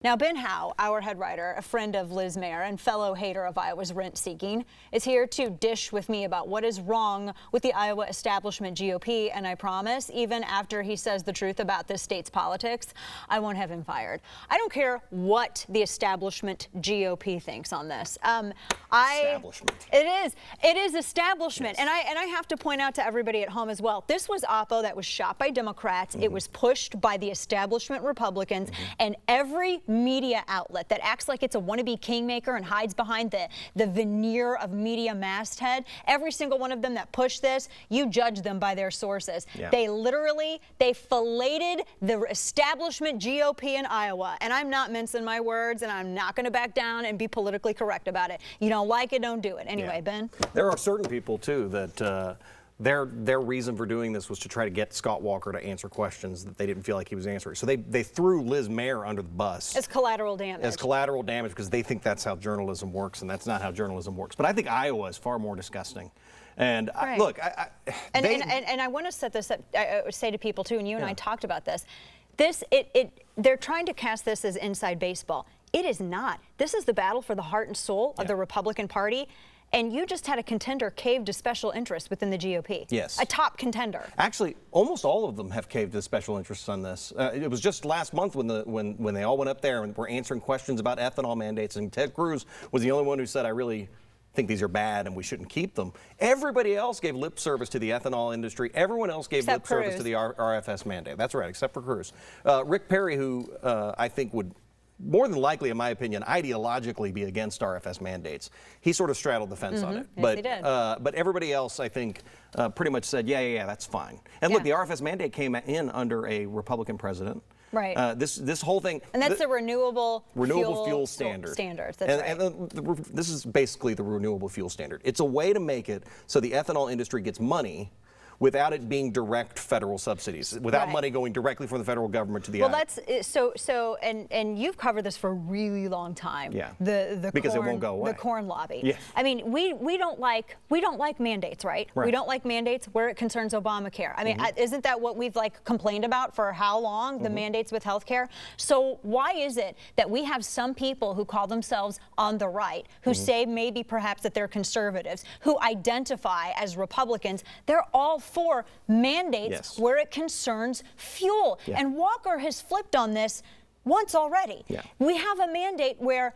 Now, Ben Howe, our head writer, a friend of Liz Mayer and fellow hater of Iowa's rent-seeking, is here to dish with me about what is wrong with the Iowa establishment GOP, and I promise, even after he says the truth about this state's politics, I won't have him fired. I don't care what the establishment GOP thinks on this. Establishment. It is establishment, Yes. and I have to point out to everybody at home as well, this was Oppo that was shot by Democrats. It was pushed by the establishment Republicans, and every media outlet that acts like it's a wannabe kingmaker and hides behind the veneer of media masthead, every single one of them that pushed this, you judge them by their sources. Yeah. They filleted the establishment GOP in Iowa, and I'm not mincing my words, and I'm not going to back down and be politically correct about it. You don't like it, don't do it. Anyway, Yeah. Ben? There are certain people, too, that their reason for doing this was to try to get Scott Walker to answer questions that they didn't feel like he was answering. So they threw Liz Mayer under the bus. As collateral damage. As collateral damage, because they think that's how journalism works, and that's not how journalism works. But I think Iowa is far more disgusting. And Right. I want to set this up, say to people, too, and you and I talked about this. They're trying to cast this as inside baseball. It is not. This is the battle for the heart and soul of the Republican Party. And you just had a contender cave to special interests within the GOP. Yes. A top contender. Actually, almost all of them have caved to special interests on this. It was just last month when they all went up there and were answering questions about ethanol mandates, and Ted Cruz was the only one who said, I really think these are bad and we shouldn't keep them. Everybody else gave lip service to the ethanol industry. Everyone else gave lip service to the RFS mandate. That's right, except for Cruz. Rick Perry, who I think would more than likely, in my opinion, ideologically be against RFS mandates. He sort of straddled the fence on it. Yes, he did. But everybody else, I think, pretty much said, yeah, that's fine. And look, the RFS mandate came in under a Republican president. Right. This whole thing. And that's the renewable fuel standard. Standards. That's right. And this is basically the renewable fuel standard. It's a way to make it so the ethanol industry gets money without it being direct federal subsidies, without money going directly from the federal government to the Well, that's and you've covered this for a really long time. Yeah. Because it won't go away. The corn lobby. Yeah. I mean, we don't like mandates, right? We don't like mandates where it concerns Obamacare. I mean, isn't that what we've complained about for how long? The mandates with health care. So why is it that we have some people who call themselves on the right, who say maybe perhaps that they're conservatives, who identify as Republicans? They're all for mandates where it concerns fuel. And Walker has flipped on this once already. We have a mandate where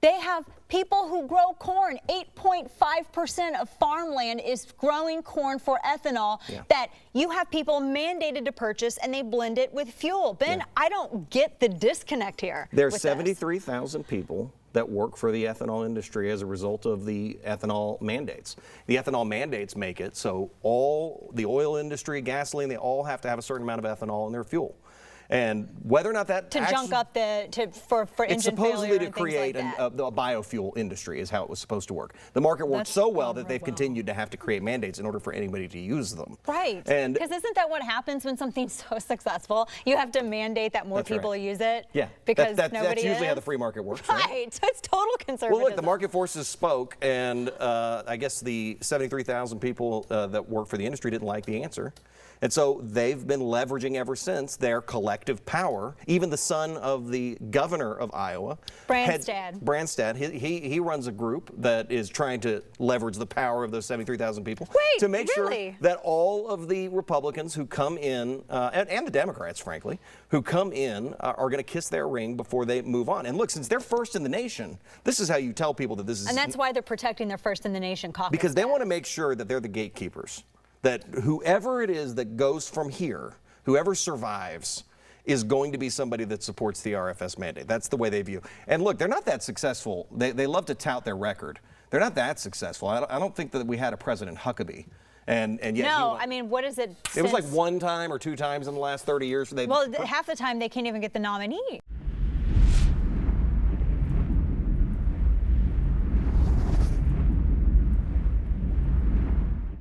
they have people who grow corn. 8.5% of farmland is growing corn for ethanol that you have people mandated to purchase, and they blend it with fuel. Ben, I don't get the disconnect here. There's 73,000 people that work for the ethanol industry as a result of the ethanol mandates. The ethanol mandates make it so all the oil industry, gasoline, they all have to have a certain amount of ethanol in their fuel. And whether or not that junk up for engine it's supposedly failure to and create things like a biofuel industry is how it was supposed to work. The market worked so well that they've continued to have to create mandates in order for anybody to use them. Right. And because isn't that what happens when something's so successful? You have to mandate that more people use it. Yeah. Because that's nobody usually is. how the free market works. Right. So it's total conservatism. Well, look, the market forces spoke, and I guess the 73,000 people that work for the industry didn't like the answer. And so they've been leveraging ever since their collective power. Even the son of the governor of Iowa, Branstad, he runs a group that is trying to leverage the power of those 73,000 people to make sure that all of the Republicans who come in, and the Democrats, frankly, who come in are going to kiss their ring before they move on. And look, since they're first in the nation, this is how you tell people that this is. And that's why they're protecting their first in the nation caucus. Because they want to make sure that they're the gatekeepers. That whoever it is that goes from here, whoever survives, is going to be somebody that supports the RFS mandate. That's the way they view. And look, they're not that successful. They love to tout their record. They're not that successful. I don't think that we had a President Huckabee. And yet I mean, what is it? It was like one time or two times in the last 30 years. Well, half the time they can't even get the nominee.